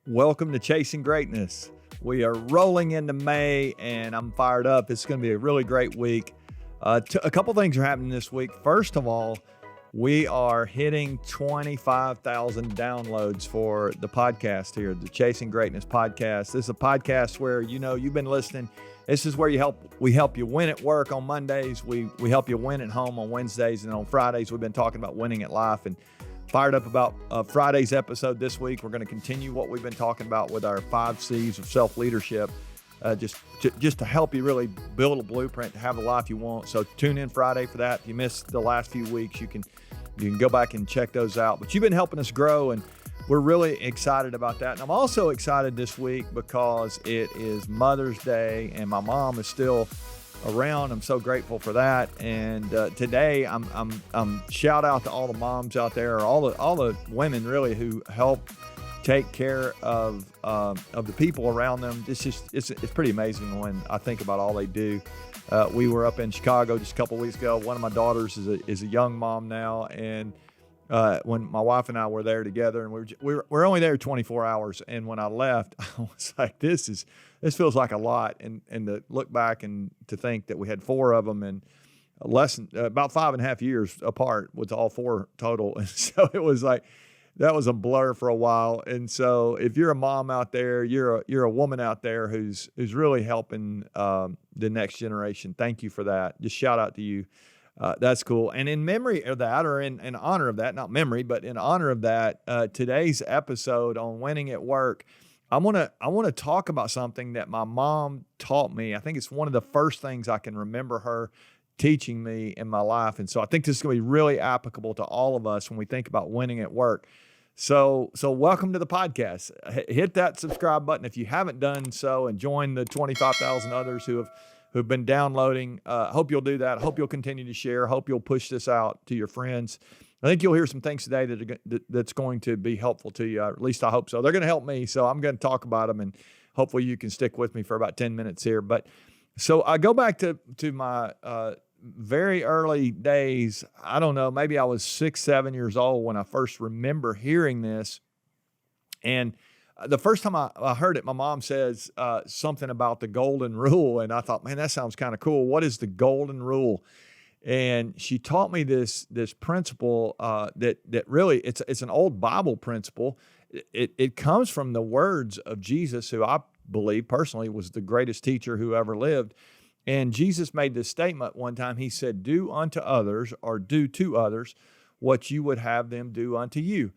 Welcome to Chasing Greatness. We are rolling into May and I'm fired up. It's going to be a really great week. A couple things are happening this week. First of all, we are hitting 25,000 downloads for the podcast here, the Chasing Greatness podcast. This is a podcast where, you've been listening. This is where we help you win at work on Mondays. We help you win at home on Wednesdays, and on Fridays, we've been talking about winning at life, and fired up about Friday's episode this week. We're going to continue what we've been talking about with our 5 C's of self-leadership, just to help you really build a blueprint to have the life you want. So tune in Friday for that. If you missed the last few weeks, you can go back and check those out. But you've been helping us grow, and we're really excited about that. And I'm also excited this week because it is Mother's Day, and my mom is still around. I'm so grateful for that. And today, I'm shout out to all the moms out there, all the women really who help take care of the people around them. It's pretty amazing when I think about all they do. We were up in Chicago just a couple weeks ago. One of my daughters is a young mom now, and when my wife and I were there together, and we're only there 24 hours. And when I left, I was like, this feels like a lot. And to look back and to think that we had 4 of them and about 5.5 years apart with all 4 total. And so it was like, that was a blur for a while. And so if you're a mom out there, you're a woman out there who's really helping the next generation. Thank you for that. Just shout out to you. That's cool. And in memory of that, or in honor of that, not memory, but in honor of that, today's episode on winning at work, I want to talk about something that my mom taught me. I think it's one of the first things I can remember her teaching me in my life. And so I think this is going to be really applicable to all of us when we think about winning at work. So welcome to the podcast. Hit that subscribe button if you haven't done so, and join the 25,000 others who've been downloading. Hope you'll do that. Hope you'll continue to share. Hope you'll push this out to your friends. I think you'll hear some things today that's going to be helpful to you. At least I hope so. They're going to help me, so I'm going to talk about them, and hopefully you can stick with me for about 10 minutes here. But so I go back to my very early days. I don't know, maybe I was 6, 7 years old when I first remember hearing this. And the first time I heard it, my mom says something about the golden rule. And I thought, man, that sounds kind of cool. What is the golden rule? And she taught me this principle that really, it's an old Bible principle. It comes from the words of Jesus, who I believe personally was the greatest teacher who ever lived. And Jesus made this statement one time. He said, do unto others, or do to others what you would have them do unto you.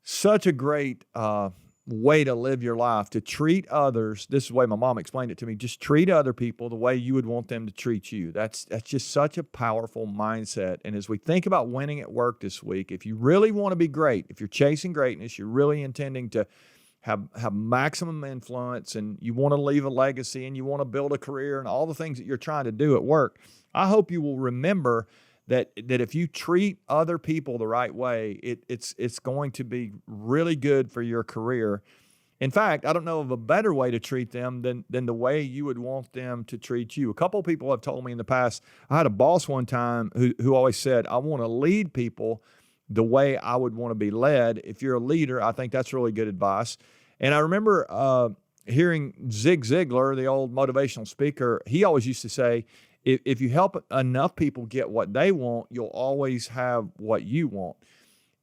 Such a great way to live your life, to treat others. This is the way my mom explained it to me. Just treat other people the way you would want them to treat you. That's just such a powerful mindset. And as we think about winning at work this week, if you really want to be great, if you're chasing greatness, you're really intending to have maximum influence, and you want to leave a legacy, and you want to build a career, and all the things that you're trying to do at work, I hope you will remember that if you treat other people the right way, it's going to be really good for your career. In fact, I don't know of a better way to treat them than the way you would want them to treat you. A couple of people have told me in the past. I had a boss one time who always said, I want to lead people the way I would want to be led. If you're a leader, I think that's really good advice. And I remember hearing Zig Ziglar, the old motivational speaker, he always used to say, if you help enough people get what they want, you'll always have what you want.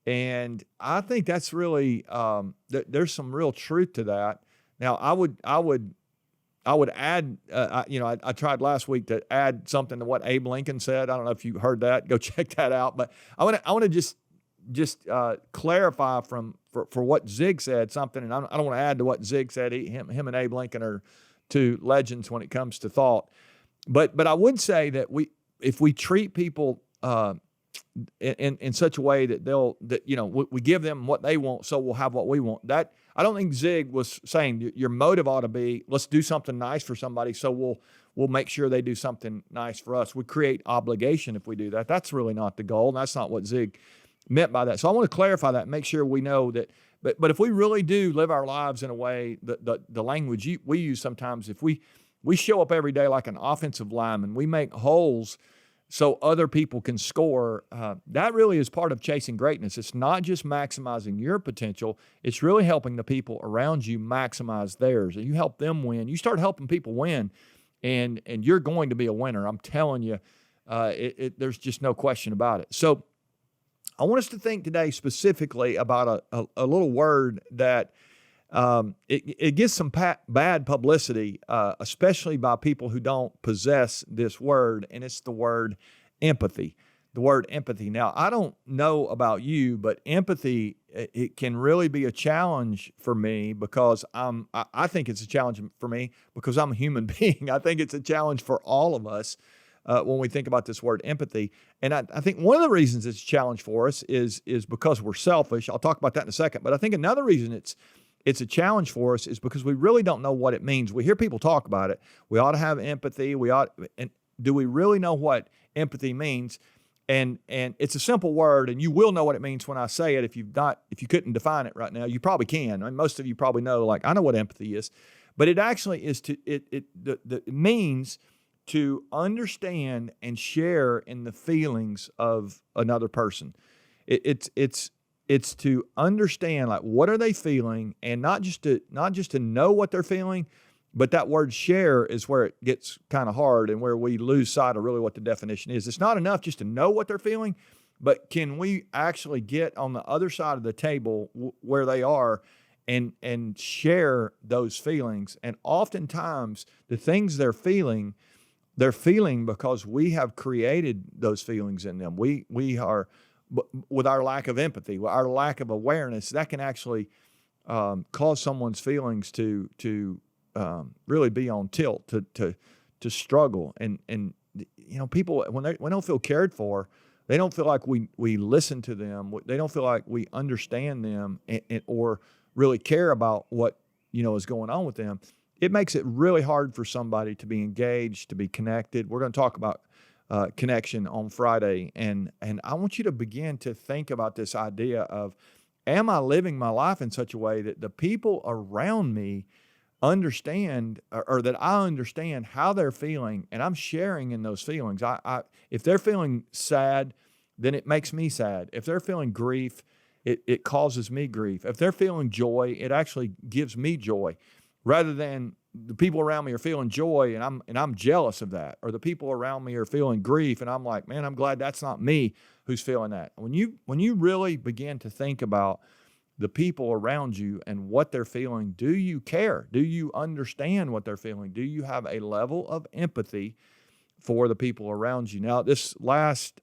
And I think that's really, there's some real truth to that. Now, I would add, I tried last week to add something to what Abe Lincoln said. I don't know if you heard that. Go check that out. But I want to just clarify for what Zig said something, and I don't want to add to what Zig said. Him and Abe Lincoln are 2 legends when it comes to thought. But I would say that if we treat people in such a way that we give them what they want, so we'll have what we want. That I don't think Zig was saying your motive ought to be, let's do something nice for somebody, so we'll make sure they do something nice for us. We create obligation if we do that. That's really not the goal, and that's not what Zig meant by that. So I want to clarify that and make sure we know that. But if we really do live our lives in a way, the language we use sometimes, if we show up every day like an offensive lineman, we make holes so other people can score. That really is part of chasing greatness. It's not just maximizing your potential. It's really helping the people around you maximize theirs. And you help them win. You start helping people win, and you're going to be a winner. I'm telling you, there's just no question about it. So I want us to think today specifically about a little word that it gets some bad publicity, especially by people who don't possess this word, and it's the word empathy. The word empathy. Now, I don't know about you, but empathy, it can really be a challenge for me because I think it's a challenge for me because I'm a human being. I think it's a challenge for all of us when we think about this word empathy. And I think one of the reasons it's a challenge for us is because we're selfish. I'll talk about that in a second. But I think another reason it's a challenge for us is because we really don't know what it means. We hear people talk about it. We ought to have empathy. And do we really know what empathy means? And it's a simple word, and you will know what it means when I say it. If you couldn't define it right now, you probably can. I mean, most of you probably know, like, I know what empathy is, but it actually is it means to understand and share in the feelings of another person. It's to understand, like, what are they feeling, and not just to know what they're feeling, but that word share is where it gets kind of hard and where we lose sight of really what the definition is. It's not enough just to know what they're feeling, but can we actually get on the other side of the table where they are and share those feelings? And oftentimes the things they're feeling because we have created those feelings in them. We are, with our lack of empathy, our lack of awareness, that can actually cause someone's feelings to really be on tilt, to struggle. And you know, people, when they don't feel cared for, they don't feel like we listen to them. They don't feel like we understand them or really care about what, you know, is going on with them. It makes it really hard for somebody to be engaged, to be connected. We're going to talk about connection on Friday. And I want you to begin to think about this idea of, am I living my life in such a way that the people around me understand, or that I understand how they're feeling, and I'm sharing in those feelings. If they're feeling sad, then it makes me sad. If they're feeling grief, it causes me grief. If they're feeling joy, it actually gives me joy, rather than the people around me are feeling joy and I'm jealous of that, or the people around me are feeling grief and I'm like, man, I'm glad that's not me who's feeling that. When you really begin to think about the people around you and what they're feeling, do you care? Do you understand what they're feeling? Do you have a level of empathy for the people around you? Now, this last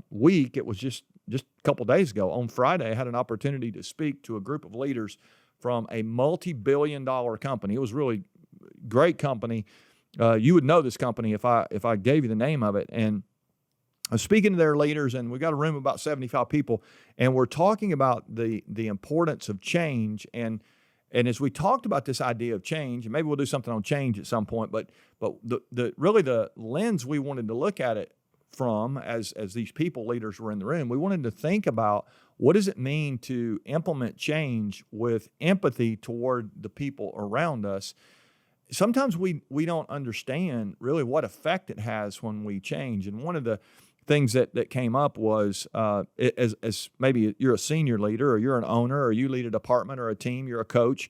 week, it was just a couple days ago, on Friday, I had an opportunity to speak to a group of leaders from a multi-billion-dollar company. It was really great company. You would know this company if I gave you the name of it. And I was speaking to their leaders, and we got a room of about 75 people, and we're talking about the importance of change. And as we talked about this idea of change, and maybe we'll do something on change at some point, but the lens we wanted to look at it from, as these people leaders were in the room, we wanted to think about, what does it mean to implement change with empathy toward the people around us? Sometimes we don't understand really what effect it has when we change. And one of the things that came up was, as maybe you're a senior leader, or you're an owner, or you lead a department or a team, you're a coach.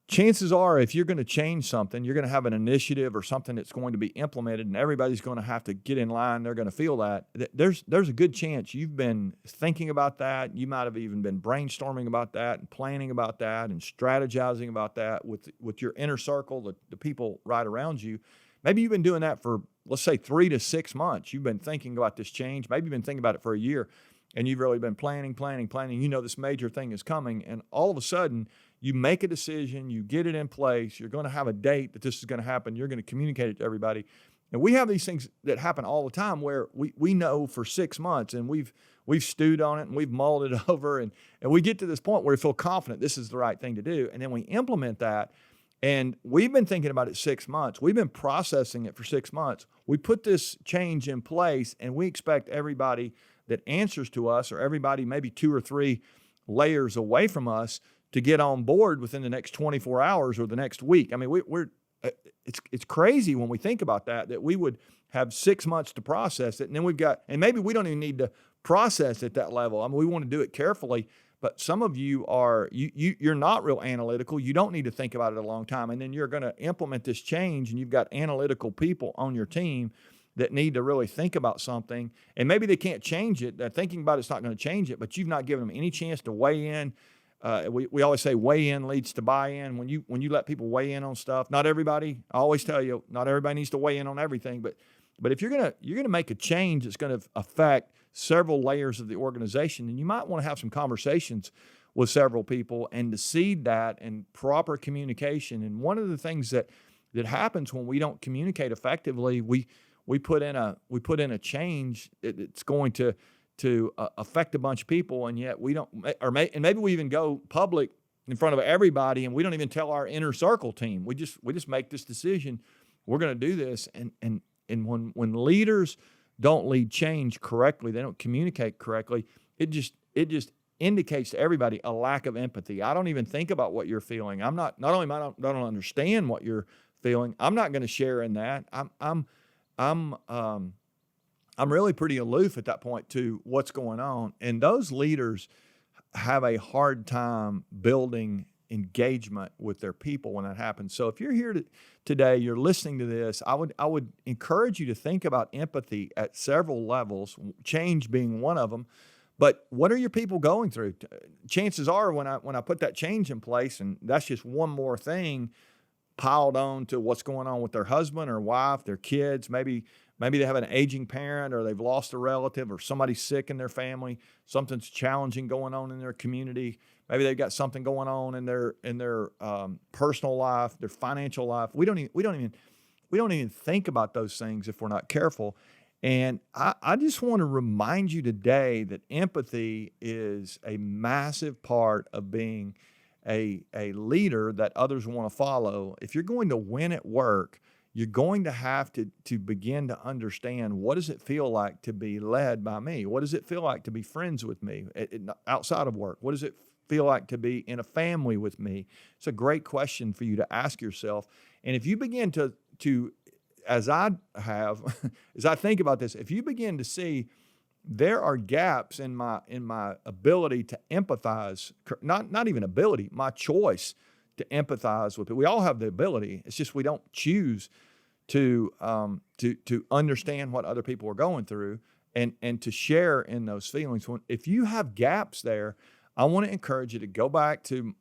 Chances are, if you're going to change something, you're going to have an initiative or something that's going to be implemented, and everybody's going to have to get in line. They're going to feel that. There's a good chance you've been thinking about that. You might have even been brainstorming about that and planning about that and strategizing about that with your inner circle, the people right around you. Maybe you've been doing that for, let's say, 3 to 6 months. You've been thinking about this change. Maybe you've been thinking about it for a year, and you've really been planning. You know this major thing is coming, and all of a sudden, you make a decision, you get it in place, you're going to have a date that this is going to happen, you're going to communicate it to everybody. And we have these things that happen all the time where we know for 6 months, and we've stewed on it, and we've mulled it over, and we get to this point where we feel confident this is the right thing to do, and then we implement that. And we've been thinking about it 6 months. We've been processing it for 6 months. We put this change in place, and we expect everybody that answers to us, or everybody maybe 2 or 3 layers away from us, to get on board within the next 24 hours or the next week. I mean, it's crazy when we think about that we would have 6 months to process it, and then and maybe we don't even need to process at that level. I mean, we want to do it carefully, but some of you you're not real analytical. You don't need to think about it a long time, and then you're going to implement this change, and you've got analytical people on your team that need to really think about something, and maybe they can't change it. Thinking about it's not going to change it, but you've not given them any chance to weigh in. We always say weigh in leads to buy in. When you let people weigh in on stuff, not everybody. I always tell you, not everybody needs to weigh in on everything, but if you're gonna make a change that's going to affect several layers of the organization, then you might want to have some conversations with several people and to seed that and proper communication. And one of the things that happens when we don't communicate effectively, we put in a change that's going to affect a bunch of people, and yet we don't, and maybe we even go public in front of everybody, and we don't even tell our inner circle team. We just make this decision. We're going to do this, and when leaders don't lead change correctly, they don't communicate correctly, it just indicates to everybody a lack of empathy. I don't even think about what you're feeling. Not only am I don't understand what you're feeling, I'm not going to share in that. I'm really pretty aloof at that point to what's going on. And those leaders have a hard time building engagement with their people when that happens. So if you're here today, you're listening to this, I would encourage you to think about empathy at several levels, change being one of them. But what are your people going through? Chances are when I put that change in place, and that's just one more thing piled on to what's going on with their husband or wife, their kids, maybe they have an aging parent, or they've lost a relative, or somebody's sick in their family, something's challenging going on in their community. Maybe they've got something going on in their personal life, their financial life. We don't even think about those things if we're not careful. And I just want to remind you today that empathy is a massive part of being a leader that others want to follow. If you're going to win at work, you're going to have to begin to understand, what does it feel like to be led by me? What does it feel like to be friends with me outside of work? What does it feel like to be in a family with me? It's a great question for you to ask yourself. And if you begin to as I have, as I think about this, if you begin to see there are gaps in my ability to empathize, not even ability, my choice to empathize with it. We all have the ability. It's just we don't choose to understand what other people are going through and to share in those feelings. If you have gaps there, I want to encourage you to go back to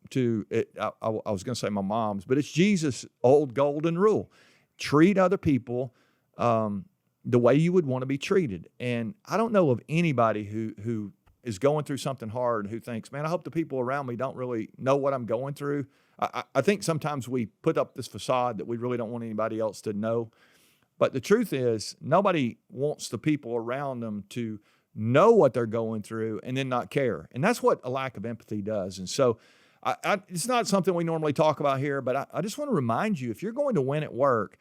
it. I was going to say my mom's, but it's Jesus' old golden rule: treat other people the way you would want to be treated. And I don't know of anybody who is going through something hard who thinks, man, I hope the people around me don't really know what I'm going through. I think sometimes we put up this facade that we really don't want anybody else to know. But the truth is, nobody wants the people around them to know what they're going through and then not care. And that's what a lack of empathy does. And so it's not something we normally talk about here, but I just want to remind you, if you're going to win at work,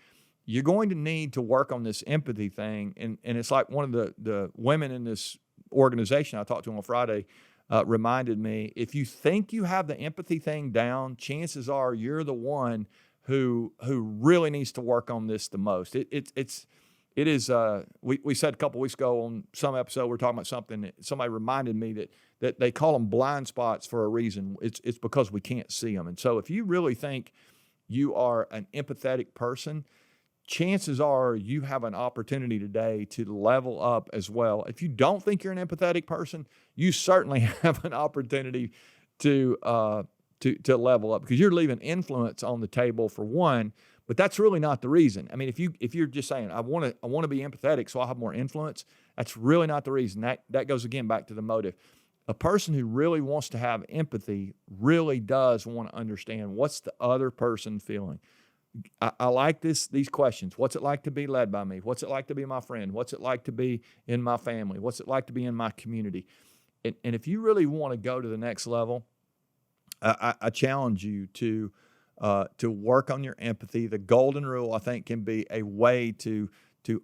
you're going to need to work on this empathy thing. And it's like one of the women in this organization I talked to on Friday reminded me, if you think you have the empathy thing down, chances are you're the one who really needs to work on this the most. It is. We said a couple weeks ago on some episode, we were talking about something. Somebody reminded me that they call them blind spots for a reason. It's because we can't see them. And so if you really think you are an empathetic person, chances are you have an opportunity today to level up as well. If you don't think you're an empathetic person, you certainly have an opportunity to level up, because you're leaving influence on the table for one. But that's really not the reason. I mean, if you're just saying, I want to be empathetic so I'll have more influence, that's really not the reason. That goes again back to the motive. A person who really wants to have empathy really does want to understand, what's the other person feeling. I like these questions. What's it like to be led by me? What's it like to be my friend? What's it like to be in my family? What's it like to be in my community? And if you really want to go to the next level, I challenge you to work on your empathy. The golden rule, I think, can be a way to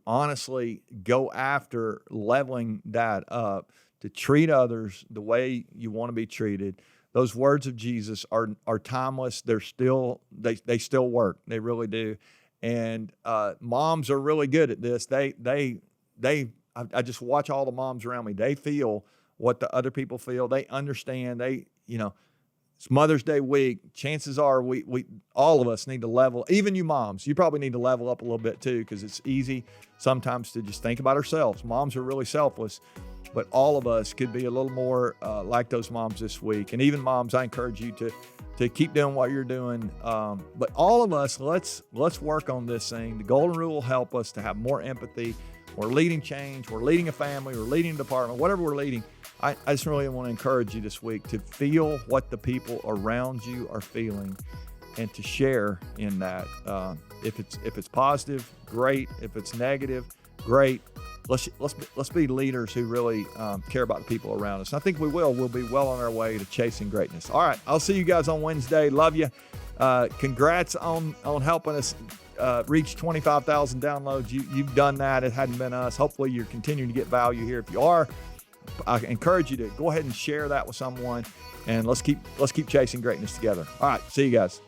honestly go after leveling that up, to treat others the way you want to be treated. those words of Jesus are timeless. They still work. They really do. And moms are really good at this. I just watch all the moms around me. They feel what the other people feel. They understand. It's Mother's Day week. Chances are we all of us need to level. Even you moms, you probably need to level up a little bit too, because it's easy sometimes to just think about ourselves. Moms are really selfless, but all of us could be a little more like those moms this week. And even moms, I encourage you to keep doing what you're doing. But all of us, let's work on this thing. The golden rule will help us to have more empathy. We're leading change. We're leading a family. We're leading a department. Whatever we're leading, I just really want to encourage you this week to feel what the people around you are feeling, and to share in that. If it's positive, great. If it's negative, great. Let's be leaders who really care about the people around us. And I think we will. We'll be well on our way to chasing greatness. All right, I'll see you guys on Wednesday. Love you. Congrats on helping us reach 25,000 downloads. You've done that. It hadn't been us. Hopefully you're continuing to get value here. If you are, I encourage you to go ahead and share that with someone, and let's keep chasing greatness together. All right, see you guys.